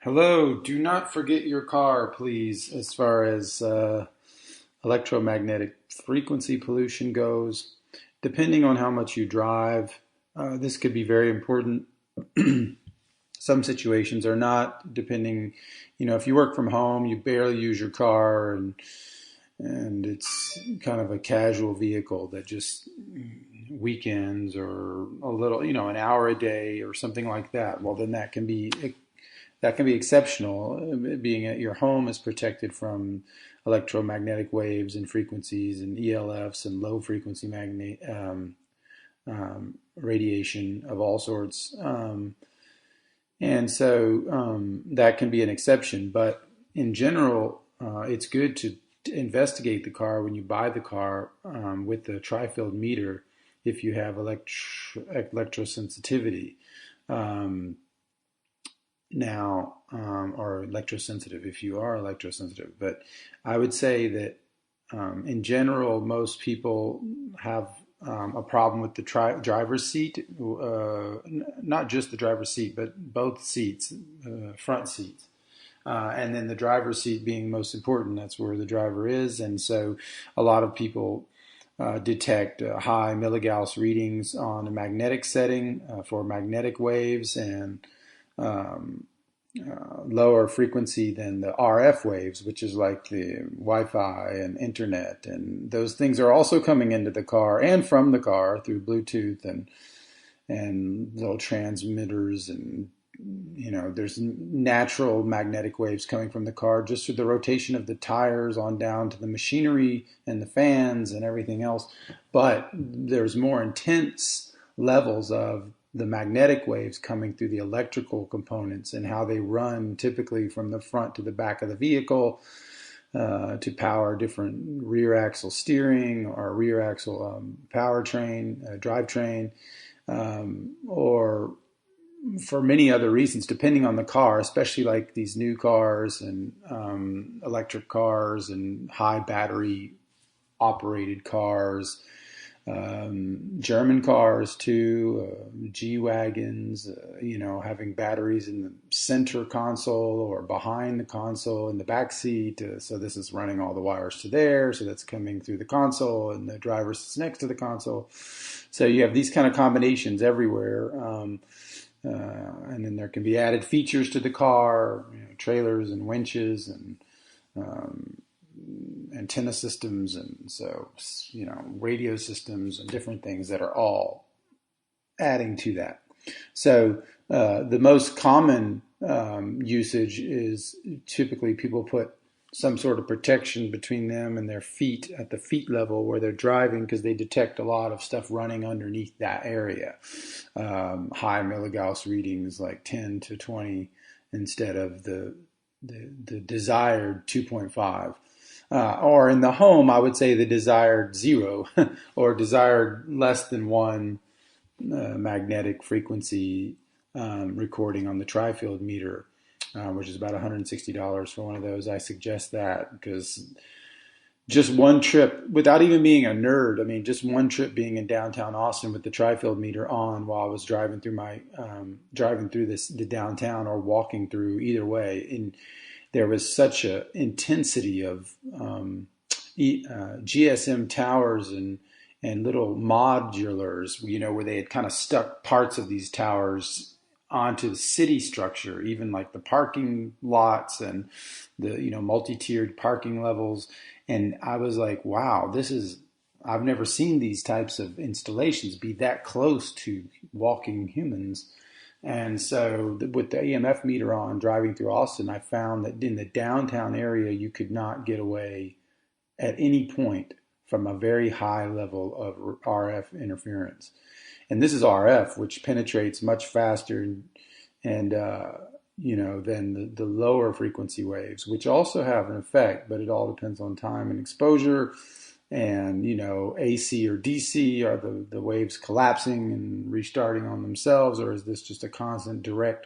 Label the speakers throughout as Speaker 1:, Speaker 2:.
Speaker 1: Hello, do not forget your car, please, as far as electromagnetic frequency pollution goes. Depending on how much you drive, this could be very important. Some situations are not, depending, if you work from home, you barely use your car and it's kind of a casual vehicle that just weekends or a little, an hour a day or something like that. Well, then that can be exceptional. Being at your home is protected from electromagnetic waves and frequencies and ELFs and low frequency radiation of all sorts. And so that can be an exception. But in general, it's good to investigate the car when you buy the car with the tri-field meter if you have electrosensitivity. Um, or electrosensitive if you are electrosensitive. But I would say that in general, most people have a problem with the driver's seat, not just the driver's seat, but both seats, front seats. And then the driver's seat being most important, that's where the driver is. And so a lot of people detect high milligauss readings on a magnetic setting for magnetic waves and um, lower frequency than the RF waves, which is like the Wi-Fi and internet. And those things are also coming into the car and from the car through Bluetooth and little transmitters. And there's natural magnetic waves coming from the car just through the rotation of the tires on down to the machinery and the fans and everything else. But there's more intense levels of the magnetic waves coming through the electrical components and how they run typically from the front to the back of the vehicle to power different rear axle steering or rear axle powertrain, drivetrain, or for many other reasons, depending on the car, especially like these new cars and electric cars and high battery operated cars, German cars too, G-Wagons, having batteries in the center console or behind the console in the back seat. So this is running all the wires to there. So that's coming through the console and the driver sits next to the console. So you have these kind of combinations everywhere. And then there can be added features to the car, trailers and winches and um, antenna systems, and so radio systems and different things that are all adding to that. So the most common usage is typically people put some sort of protection between them and their feet at the feet level where they're driving because they detect a lot of stuff running underneath that area. High milligauss readings like 10 to 20 instead of the desired 2.5. Or in the home, I would say the desired 0 or desired less than 1 magnetic frequency recording on the tri-field meter, which is about $160 for one of those. I suggest that because just one trip, without even being a nerd, I mean, just one trip being in downtown Austin with the tri-field meter on while I was driving through the downtown or walking through, either way, and there was such a intensity of GSM towers and little modulars, where they had kind of stuck parts of these towers onto the city structure, even like the parking lots and the multi-tiered parking levels. And I was like, wow, I've never seen these types of installations be that close to walking humans. And so with the EMF meter on driving through Austin, I found that in the downtown area, you could not get away at any point from a very high level of RF interference. And this is RF, which penetrates much faster than the lower frequency waves, which also have an effect, but it all depends on time and exposure. And AC or DC, are the waves collapsing and restarting on themselves, or is this just a constant direct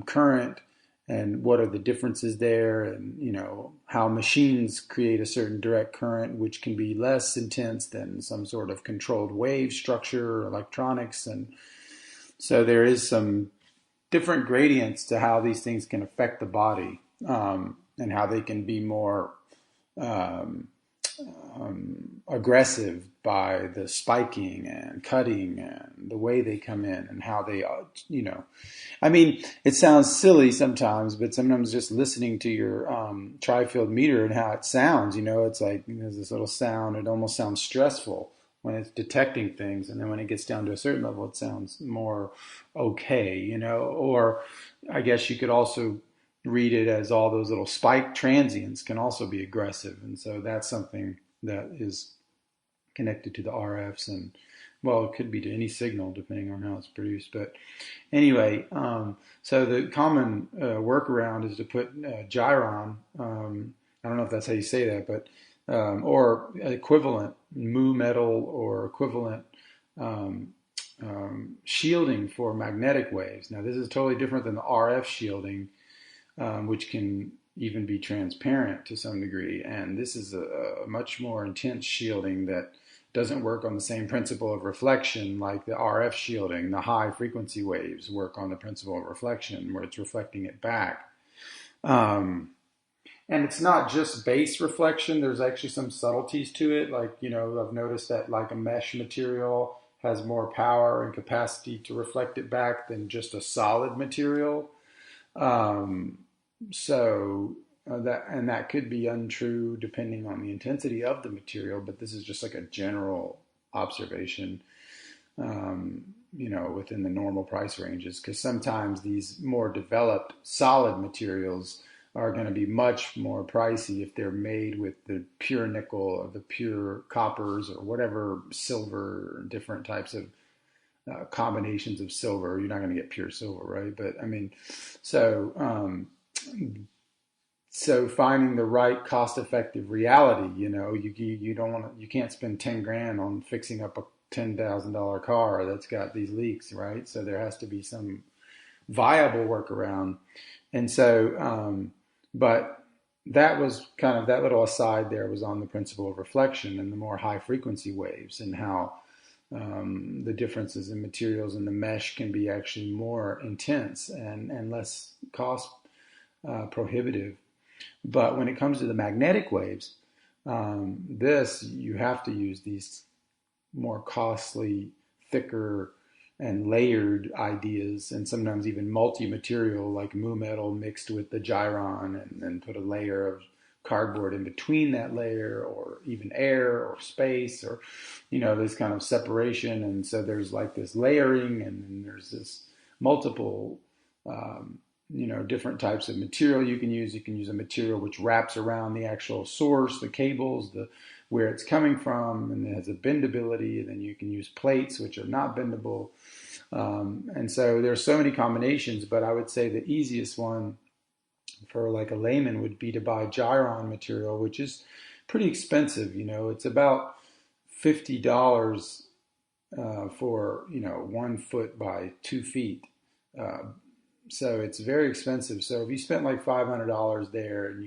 Speaker 1: current? And what are the differences there? And how machines create a certain direct current, which can be less intense than some sort of controlled wave structure or electronics. And so there is some different gradients to how these things can affect the body, and how they can be more um, aggressive by the spiking and cutting and the way they come in and how they, I mean, it sounds silly sometimes, but sometimes just listening to your tri-field meter and how it sounds, it's like there's this little sound. It almost sounds stressful when it's detecting things, and then when it gets down to a certain level, it sounds more okay, Or I guess you could also read it as all those little spike transients can also be aggressive, and so that's something that is connected to the RFs, and well, it could be to any signal depending on how it's produced. But anyway, so the common workaround is to put gyron. I don't know if that's how you say that, but or equivalent mu metal or equivalent um, shielding for magnetic waves. Now, this is totally different than the RF shielding, which can even be transparent to some degree. And this is a much more intense shielding that doesn't work on the same principle of reflection like the RF shielding. The high frequency waves work on the principle of reflection, where it's reflecting it back. Um, and it's not just base reflection. There's actually some subtleties to it. Like, I've noticed that like a mesh material has more power and capacity to reflect it back than just a solid material. Um, that could be untrue depending on the intensity of the material, but this is just like a general observation, within the normal price ranges, because sometimes these more developed solid materials are going to be much more pricey if they're made with the pure nickel or the pure coppers or whatever silver, different types of combinations of silver. You're not going to get pure silver, right? But I mean, so so finding the right cost-effective reality, you don't want to, you can't spend 10 grand on fixing up a $10,000 car that's got these leaks, right? So there has to be some viable workaround. And so, but that was kind of that little aside there was on the principle of reflection and the more high frequency waves, and how the differences in materials in the mesh can be actually more intense and less cost prohibitive. But when it comes to the magnetic waves, this you have to use these more costly, thicker, and layered ideas, and sometimes even multi-material like mu metal mixed with the gyron, and then put a layer of cardboard in between that layer, or even air or space, or this kind of separation. And so there's like this layering, and then there's this multiple different types of material you can use. You can use a material which wraps around the actual source, the cables, the where it's coming from, and it has a bendability. And then you can use plates which are not bendable. And so there's so many combinations, but I would say the easiest one for like a layman would be to buy gyron material, which is pretty expensive. It's about $50 for 1 foot by 2 feet. Uh, so it's very expensive. So if you spent like $500 there, and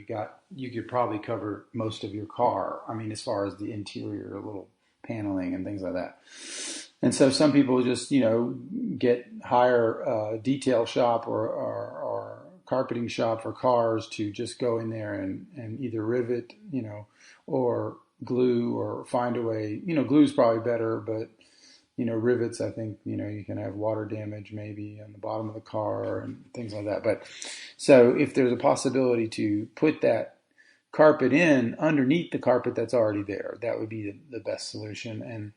Speaker 1: you could probably cover most of your car. I mean, as far as the interior, little paneling and things like that. And so some people just get hire a detail shop or carpeting shop for cars to just go in there and either rivet, or glue, or find a way. Glue's probably better, but rivets, I think, you can have water damage maybe on the bottom of the car and things like that. But so if there's a possibility to put that carpet in underneath the carpet that's already there, that would be the best solution,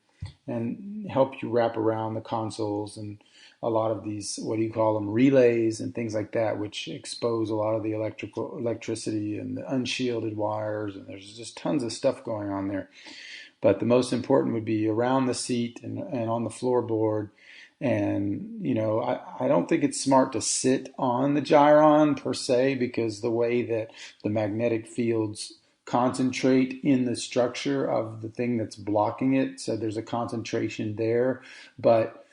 Speaker 1: and help you wrap around the consoles and a lot of these, what do you call them, relays and things like that, which expose a lot of the electricity and the unshielded wires, and there's just tons of stuff going on there. But the most important would be around the seat and on the floorboard. And, I don't think it's smart to sit on the gyron per se, because the way that the magnetic fields concentrate in the structure of the thing that's blocking it, so there's a concentration there. But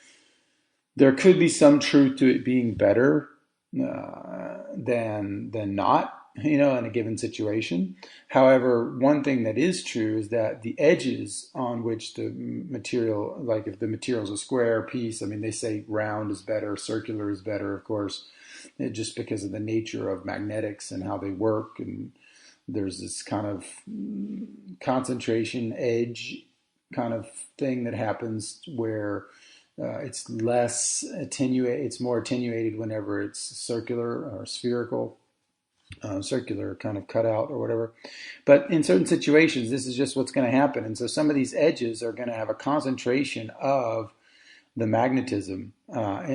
Speaker 1: there could be some truth to it being better than not. in a given situation. However, one thing that is true is that the edges on which the material, like if the material is a square piece, I mean, they say round is better, circular is better, of course, just because of the nature of magnetics and how they work. And there's this kind of concentration edge kind of thing that happens where it's less attenuated, it's more attenuated whenever it's circular or spherical, circular kind of cutout or whatever. But in certain situations, this is just what's going to happen. And so some of these edges are going to have a concentration of the magnetism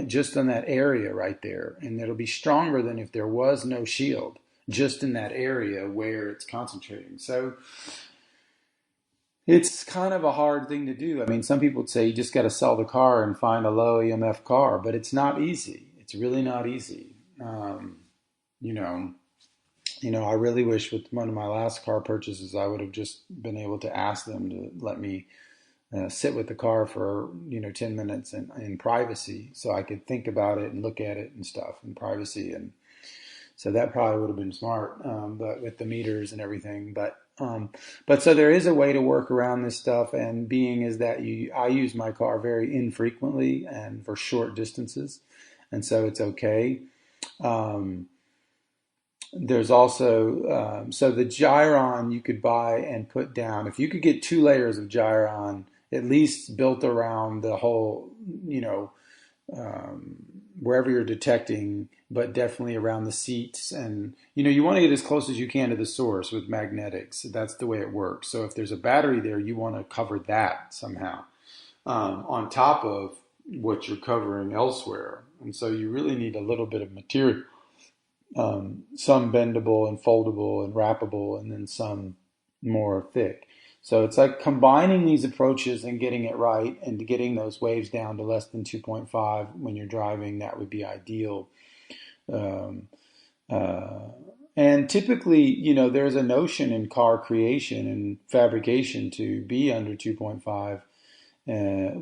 Speaker 1: just on that area right there. And it'll be stronger than if there was no shield, just in that area where it's concentrating. So it's kind of a hard thing to do. I mean, some people would say you just got to sell the car and find a low EMF car, but it's not easy. It's really not easy. You know, I really wish with one of my last car purchases, I would have just been able to ask them to let me sit with the car for 10 minutes in privacy, so I could think about it and look at it and stuff in privacy. And so that probably would have been smart, but with the meters and everything. But so there is a way to work around this stuff, and being is that I use my car very infrequently and for short distances, and so it's okay. Um, there's also so the gyron you could buy and put down. If you could get 2 layers of gyron, at least built around the whole, um, wherever you're detecting, but definitely around the seats. And, you want to get as close as you can to the source with magnetics. That's the way it works. So if there's a battery there, you want to cover that somehow on top of what you're covering elsewhere. And so you really need a little bit of material, some bendable and foldable and wrappable, and then some more thick. So it's like combining these approaches and getting it right and getting those waves down to less than 2.5 when you're driving. That would be ideal. Um, uh, and typically, there's a notion in car creation and fabrication to be under 2.5,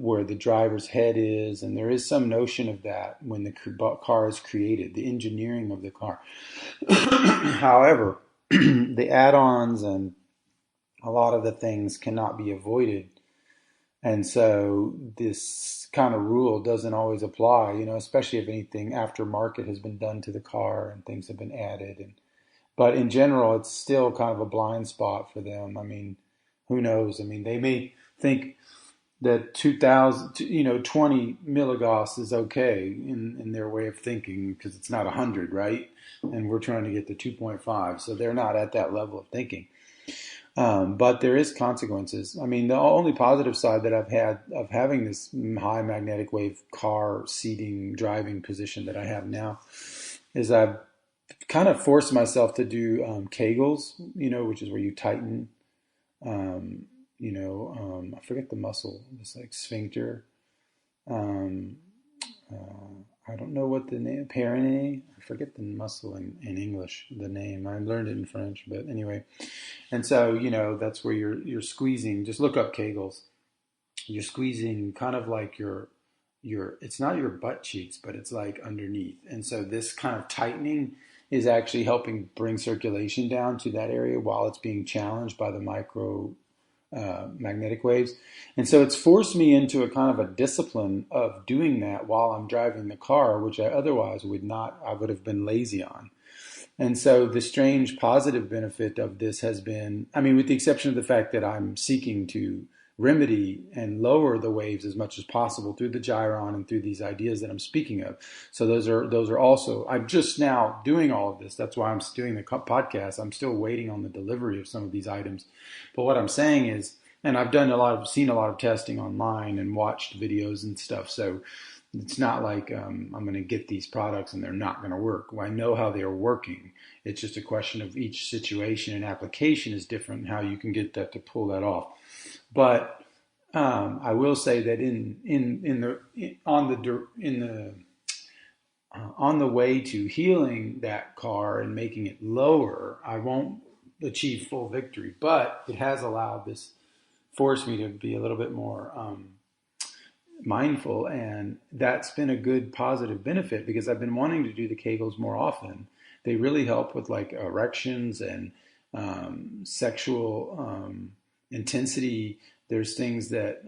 Speaker 1: where the driver's head is, and there is some notion of that when the car is created, the engineering of the car. However, the add-ons and a lot of the things cannot be avoided. And so this kind of rule doesn't always apply, especially if anything aftermarket has been done to the car and things have been added. But in general, it's still kind of a blind spot for them. I mean, who knows? I mean, they may think that 2000, 20 milligauss is okay in their way of thinking because it's not 100, right? And we're trying to get to 2.5. So they're not at that level of thinking. But there is consequences. I mean, the only positive side that I've had of having this high magnetic wave car seating driving position that I have now is I've kind of forced myself to do Kegels, which is where you tighten, I forget the muscle, it's like sphincter. Um, I don't know what the name, Périnée. I forget the muscle in English, the name. I learned it in French, but anyway. And so, that's where you're squeezing. Just look up Kegels. You're squeezing kind of like it's not your butt cheeks, but it's like underneath. And so this kind of tightening is actually helping bring circulation down to that area while it's being challenged by the micro magnetic waves. And so it's forced me into a kind of a discipline of doing that while I'm driving the car, which I otherwise I would have been lazy on. And so the strange positive benefit of this has been, I mean, with the exception of the fact that I'm seeking to remedy and lower the waves as much as possible through the gyron and through these ideas that I'm speaking of. So those are also, I'm just now doing all of this. That's why I'm doing the podcast. I'm still waiting on the delivery of some of these items. But what I'm saying is, and I've seen a lot of testing online and watched videos and stuff. So it's not like I'm going to get these products and they're not going to work. Well, I know how they are working. It's just a question of each situation and application is different and how you can get that to pull that off. But I will say that on the way to healing that car and making it lower, I won't achieve full victory. But it has forced me to be a little bit more mindful, and that's been a good positive benefit because I've been wanting to do the Kegels more often. They really help with like erections and sexual intensity. There's things that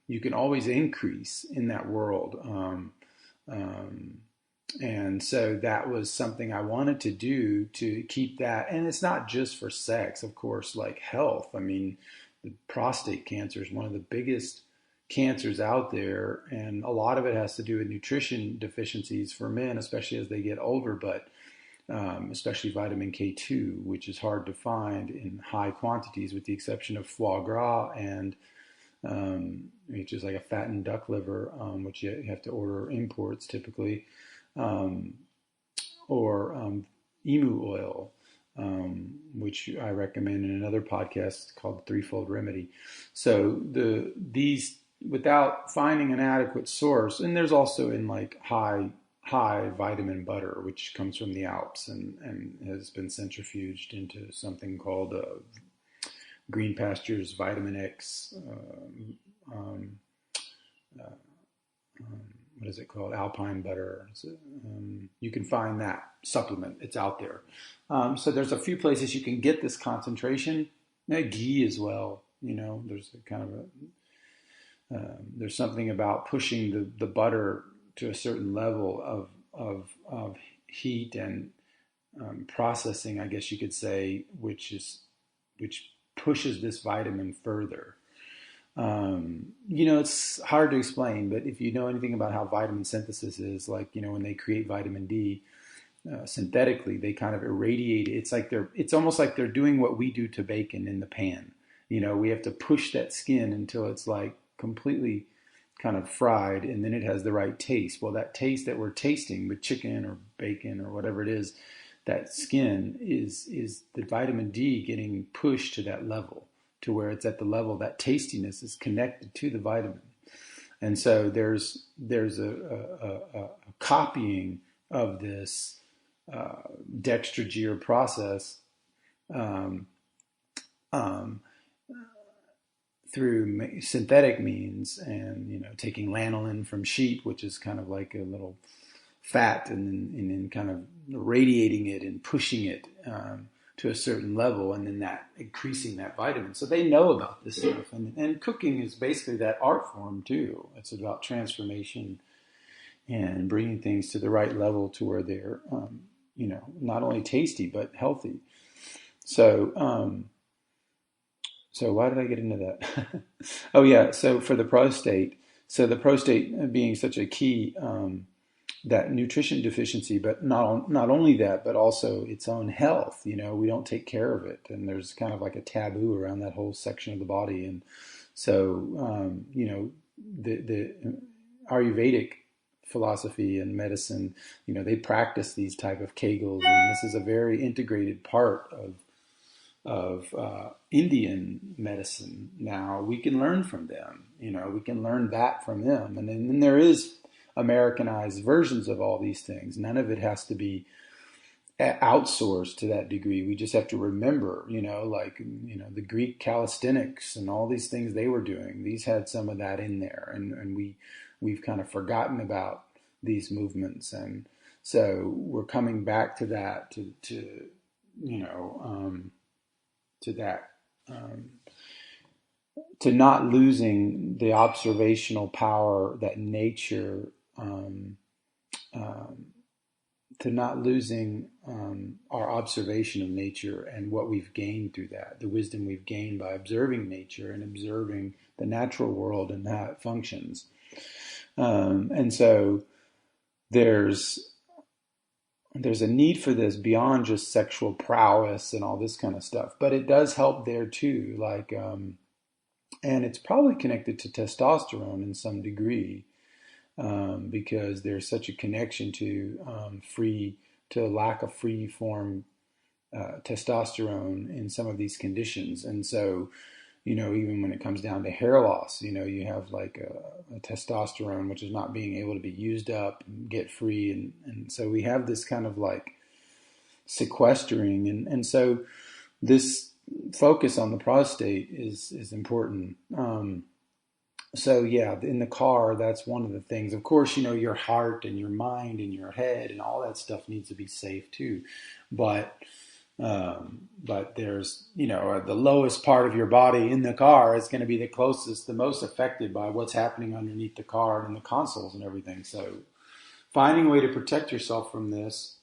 Speaker 1: you can always increase in that world. Um, and so that was something I wanted to do to keep that. And it's not just for sex, of course, like health. I mean, the prostate cancer is one of the biggest cancers out there. And a lot of it has to do with nutrition deficiencies for men, especially as they get older, but especially vitamin K2, which is hard to find in high quantities, with the exception of foie gras and which is like a fattened duck liver, which you have to order imports typically, um, or emu oil, which I recommend in another podcast called Threefold Remedy. So these without finding an adequate source, and there's also in like high vitamin butter, which comes from the Alps and has been centrifuged into something called Green Pastures Vitamin X. Um, uh, what is it called? Alpine butter. So, you can find that supplement. It's out there. So there's a few places you can get this concentration. Ghee as well. You know, there's a kind of there's something about pushing the butter to a certain level of heat and processing, I guess you could say, which pushes this vitamin further. It's hard to explain, but if you know anything about how vitamin synthesis is, like, when they create vitamin D synthetically, they kind of irradiate it. It's almost like they're doing what we do to bacon in the pan. We have to push that skin until it's like completely kind of fried, and then it has the right taste. Well, that taste that we're tasting with chicken or bacon or whatever it is, that skin is the vitamin D getting pushed to that level, to where it's at the level that tastiness is connected to the vitamin. And so there's a copying of this dextrogir process um, um, through synthetic means, and taking lanolin from sheep, which is kind of like a little fat, and then kind of radiating it and pushing it to a certain level, and then that increasing that vitamin. So they know about this stuff, and cooking is basically that art form too. It's about transformation and bringing things to the right level to where they're not only tasty but healthy. So why did I get into that? Oh yeah, so for the prostate, the prostate being such a key, that nutrition deficiency, but not only that, but also its own health. We don't take care of it, and there's kind of like a taboo around that whole section of the body. And so, the Ayurvedic philosophy and medicine, they practice these type of Kegels, and this is a very integrated part of Indian medicine. Now we can learn from them. We can learn that from them, and then there is Americanized versions of all these things. None of it has to be outsourced to that degree. We just have to remember, the Greek calisthenics and all these things they were doing. These had some of that in there, and we've kind of forgotten about these movements, and so we're coming back to that to that. To not losing the observational power that nature, to not losing our observation of nature and what we've gained through that, the wisdom we've gained by observing nature and observing the natural world and how it functions. And so there's a need for this beyond just sexual prowess and all this kind of stuff, but it does help there too. And it's probably connected to testosterone in some degree, because there's such a connection to lack of free form testosterone in some of these conditions. And so, even when it comes down to hair loss, you have like a testosterone which is not being able to be used up and get free, and so we have this kind of like sequestering, and so this focus on the prostate is important. So yeah, in the car, that's one of the things. Of course, your heart and your mind and your head and all that stuff needs to be safe too. But there's, the lowest part of your body in the car is going to be the closest, the most affected by what's happening underneath the car and the consoles and everything. So finding a way to protect yourself from this,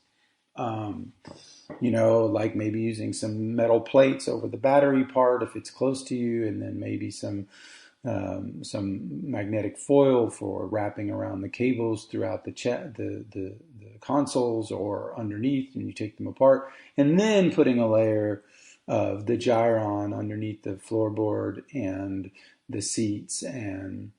Speaker 1: um, like maybe using some metal plates over the battery part if it's close to you, and then maybe some magnetic foil for wrapping around the cables throughout the consoles or underneath, and you take them apart, and then putting a layer of the gyron underneath the floorboard and the seats and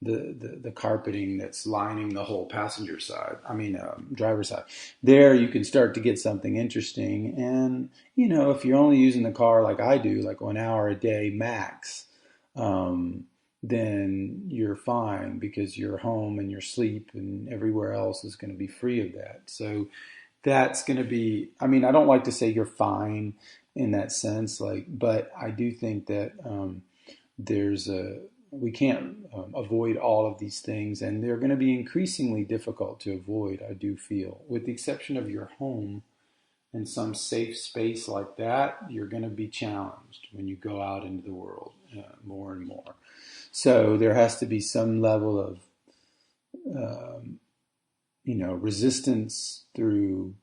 Speaker 1: the carpeting that's lining the whole passenger side. I mean, driver's side. There you can start to get something interesting. And, if you're only using the car like I do, like 1 hour a day max, then you're fine because your home and your sleep and everywhere else is going to be free of that. So that's going to be, I mean, I don't like to say you're fine in that sense, like, but I do think that there's a, we can't avoid all of these things, and they're going to be increasingly difficult to avoid, I do feel. With the exception of your home and some safe space like that, you're going to be challenged when you go out into the world more and more. So there has to be some level of, um, resistance through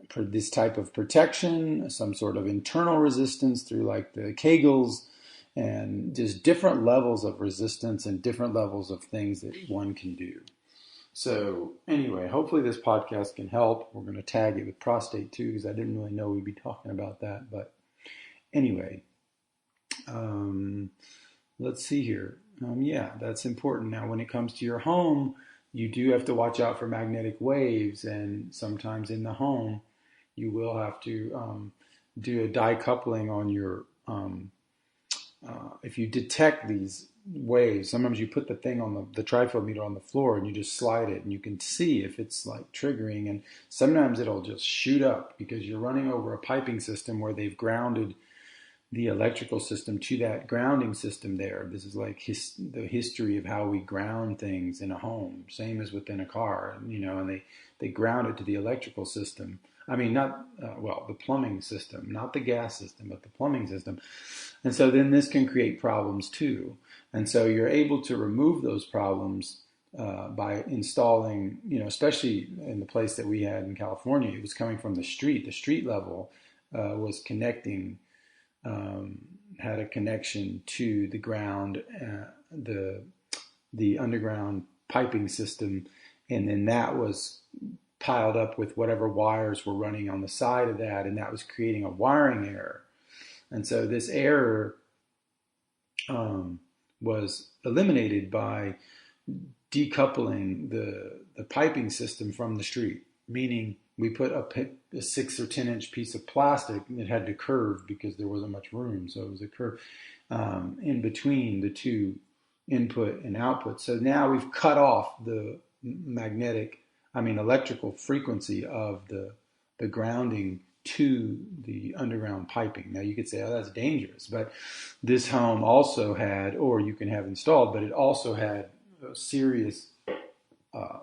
Speaker 1: for this type of protection, some sort of internal resistance through like the Kegels, and just different levels of resistance and different levels of things that one can do. So anyway, hopefully this podcast can help. We're going to tag it with prostate too, because I didn't really know we'd be talking about that. But anyway, um, let's see here. Yeah, that's important. Now, when it comes to your home, you do have to watch out for magnetic waves, and sometimes in the home, you will have to do a decoupling on your. If you detect these waves, sometimes you put the thing on the trifield meter on the floor and you just slide it, and you can see if it's like triggering. And sometimes it'll just shoot up because you're running over a piping system where they've grounded the electrical system to that grounding system there. This is like the history of how we ground things in a home, same as within a car, and they ground it to the electrical system. I mean, not, the plumbing system, not the gas system, but the plumbing system. And so then this can create problems too. And so you're able to remove those problems by installing, especially in the place that we had in California, it was coming from the street. The street level was connecting, had a connection to the ground, the underground piping system, and then that was piled up with whatever wires were running on the side of that, and that was creating a wiring error. And so this error was eliminated by decoupling the piping system from the street, meaning we put a 6 or 10 inch piece of plastic that had to curve because there wasn't much room. So it was a curve in between the two input and output. So now we've cut off the electrical frequency of the grounding to the underground piping. Now you could say, oh, that's dangerous. But this home also had, or you can have installed, but it also had a serious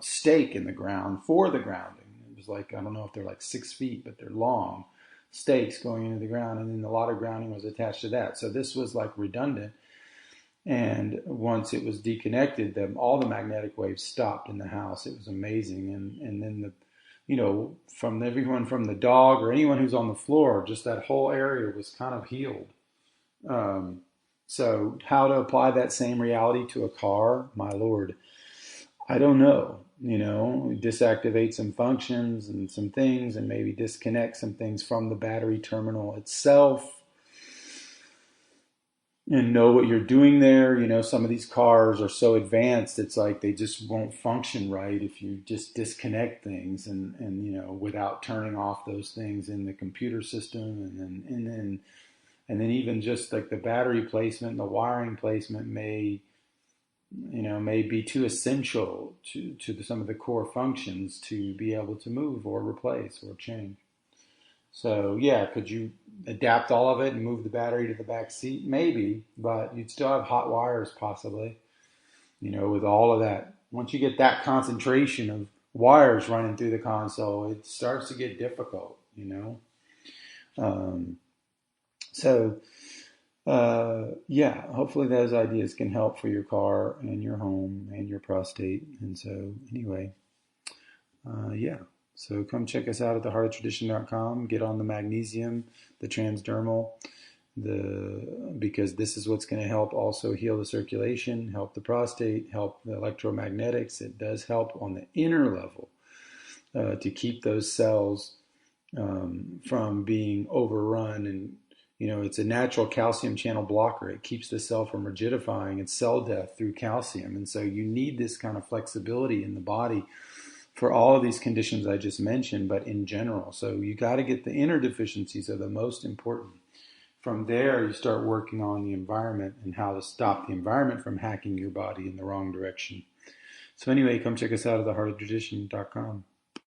Speaker 1: stake in the ground for the grounding. It was like, I don't know if they're like 6 feet, but they're long stakes going into the ground. And then a lot of grounding was attached to that. So this was like redundant. And once it was deconnected, all the magnetic waves stopped in the house. It was amazing. And then from everyone from the dog or anyone who's on the floor, just that whole area was kind of healed. So how to apply that same reality to a car, my Lord, I don't know. Deactivate some functions and some things, and maybe disconnect some things from the battery terminal itself, and know what you're doing there. Some of these cars are so advanced, it's like they just won't function right if you just disconnect things and without turning off those things in the computer system, and then even just like the battery placement and the wiring placement may be too essential to some of the core functions to be able to move or replace or change. So yeah, could you adapt all of it and move the battery to the back seat? Maybe, but you'd still have hot wires possibly, with all of that. Once you get that concentration of wires running through the console, it starts to get difficult. Um, so, yeah, hopefully those ideas can help for your car and your home and your prostate. And so, anyway, yeah. So come check us out at theheartoftradition.com. Get on the magnesium, the transdermal, because this is what's going to help also heal the circulation, help the prostate, help the electromagnetics. It does help on the inner level to keep those cells from being overrun. And it's a natural calcium channel blocker. It keeps the cell from rigidifying. It's cell death through calcium. And so you need this kind of flexibility in the body for all of these conditions I just mentioned, but in general. So you got to get the inner deficiencies are the most important. From there, you start working on the environment and how to stop the environment from hacking your body in the wrong direction. So anyway, come check us out at theheartoftradition.com.